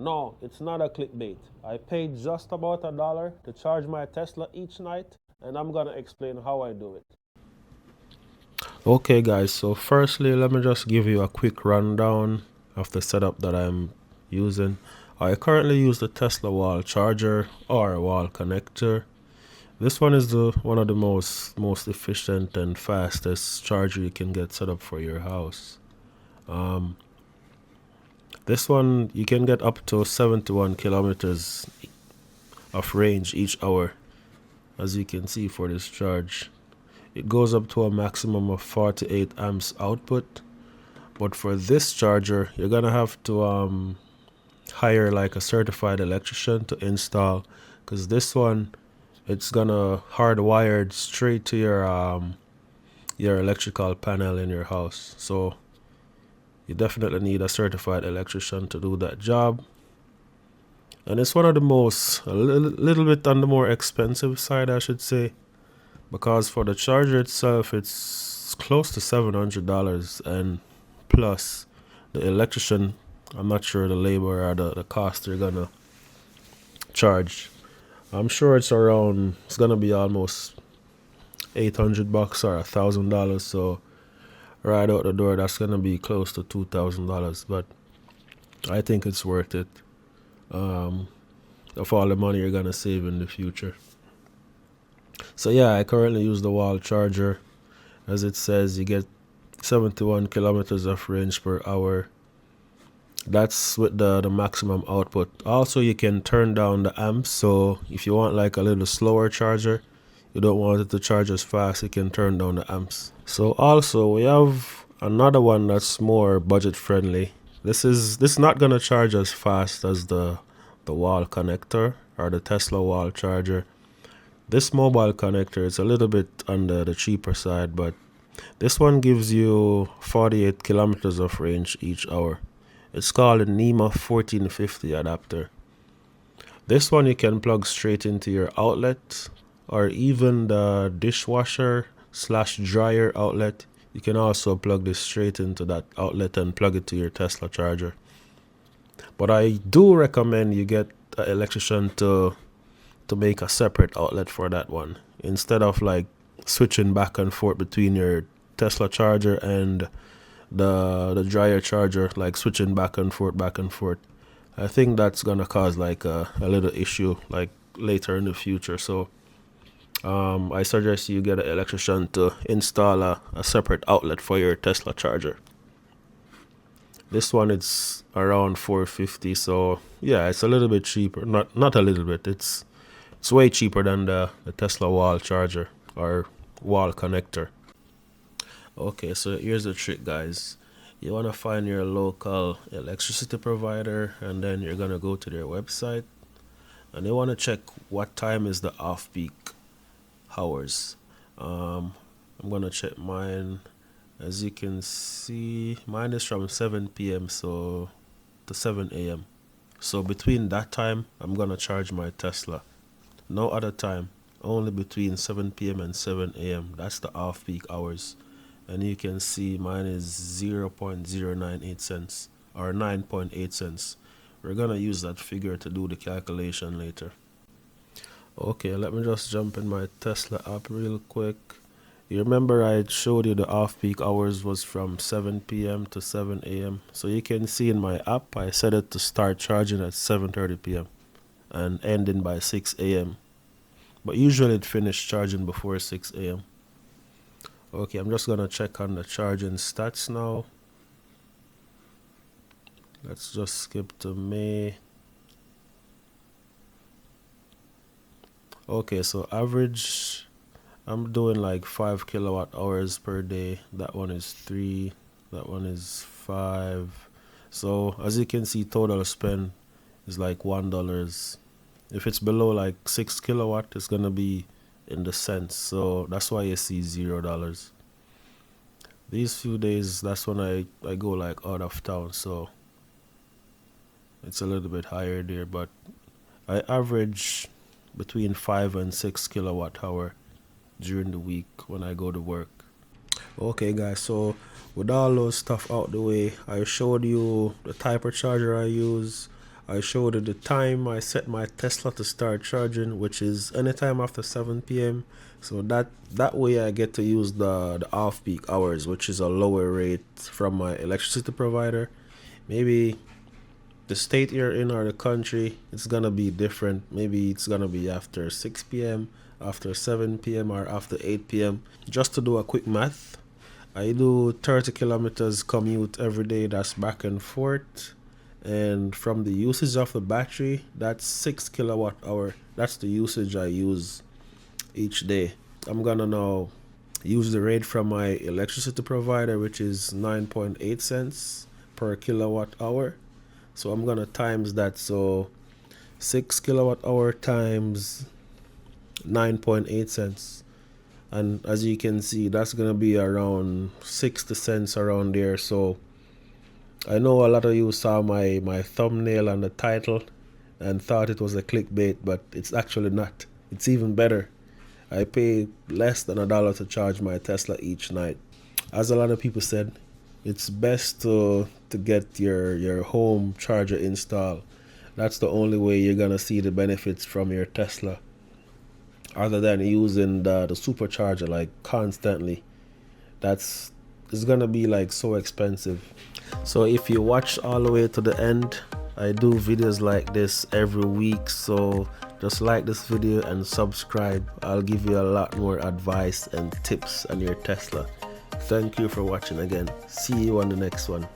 No, it's not a clickbait. I paid just about $1 to charge my Tesla each night, and I'm gonna explain how I do it. Okay guys, so firstly let me just give you a quick rundown of the setup that I'm using. I currently use the Tesla wall charger or wall connector. This one is the one of the most efficient and fastest charger you can get set up for your house. This one you can get up to 71 kilometers of range each hour, as you can see for this charge. It goes up to a maximum of 48 amps output, but for this charger you're gonna have to hire like a certified electrician to install, because this one it's gonna hardwired straight to your electrical panel in your house. So you definitely need a certified electrician to do that job. And it's one of the a little bit on the more expensive side, I should say, because for the charger itself it's close to $700, and plus the electrician, I'm not sure the labor or the cost they're gonna charge. I'm sure it's gonna be almost $800 or $1,000. So right out the door, that's gonna be close to $2,000. But I think it's worth it, of all the money you're gonna save in the future. So yeah, I currently use the wall charger. As it says, you get 71 kilometers of range per hour. That's with the maximum output. Also, you can turn down the amps. So if you want like a little slower charger, you don't want it to charge as fast, you can turn down the amps. So also we have another one that's more budget friendly. This is not gonna charge as fast as the wall connector or the Tesla wall charger. This mobile connector is a little bit on the cheaper side, but this one gives you 48 kilometers of range each hour. It's called a NEMA 1450 adapter. This one you can plug straight into your outlet, or even the dishwasher slash dryer outlet. You can also plug this straight into that outlet and plug it to your Tesla charger. But I do recommend you get an electrician to make a separate outlet for that one, instead of like switching back and forth between your Tesla charger and the dryer charger, like switching back and forth. I think that's gonna cause like a little issue like later in the future. So I suggest you get an electrician to install a separate outlet for your Tesla charger. This one is around $450, so yeah, it's a little bit cheaper. Not a little bit. It's way cheaper than the Tesla wall charger or wall connector. Okay, so here's the trick, guys. You want to find your local electricity provider, and then you're gonna go to their website, and they want to check what time is the off-peak hours. I'm gonna check mine. As you can see, mine is from 7 p.m. so to 7 a.m. So between that time, I'm gonna charge my Tesla. No other time, only between 7 p.m. and 7 a.m. That's the off-peak hours. And you can see mine is 0.098 cents or 9.8 cents. We're gonna use that figure to do the calculation later. Okay, let me just jump in my Tesla app real quick. You remember I showed you the off-peak hours was from 7 p.m. to 7 a.m. So you can see in my app, I set it to start charging at 7:30 p.m. and ending by 6 a.m. But usually it finished charging before 6 a.m. Okay, I'm just gonna check on the charging stats now. Let's just skip to May. Okay, so average, I'm doing like 5 kilowatt hours per day. That one is 3, that one is 5. So as you can see, total spend is like $1. If it's below like 6 kilowatt, it's gonna be in the cents. So that's why you see $0. These few days, that's when I go like out of town, so it's a little bit higher there, but I average between 5 and 6 kilowatt hour during the week when I go to work. Okay guys, so with all those stuff out the way, I showed you the type of charger I use. I showed you the time I set my Tesla to start charging, which is anytime after 7 p.m. So that way I get to use the off-peak hours, which is a lower rate from my electricity provider. Maybe the state you're in or the country, it's gonna be different. Maybe it's gonna be after 6 p.m., after 7 p.m., or after 8 p.m. Just to do a quick math, I do 30 kilometers commute every day, that's back and forth. And from the usage of the battery, that's 6 kilowatt hour. That's the usage I use each day. I'm gonna now use the rate from my electricity provider, which is 9.8 cents per kilowatt hour. So I'm gonna times that. So 6 kilowatt hour times 9.8 cents. And as you can see, that's gonna be around 60 cents around there. So I know a lot of you saw my thumbnail and the title and thought it was a clickbait, but it's actually not. It's even better. I pay less than $1 to charge my Tesla each night. As a lot of people said, it's best to get your home charger installed. That's the only way you're gonna see the benefits from your Tesla, other than using the supercharger like constantly. It's gonna be like so expensive. So if you watch all the way to the end, I do videos like this every week, so just like this video and subscribe. I'll give you a lot more advice and tips on your Tesla. Thank you for watching again. See you on the next one.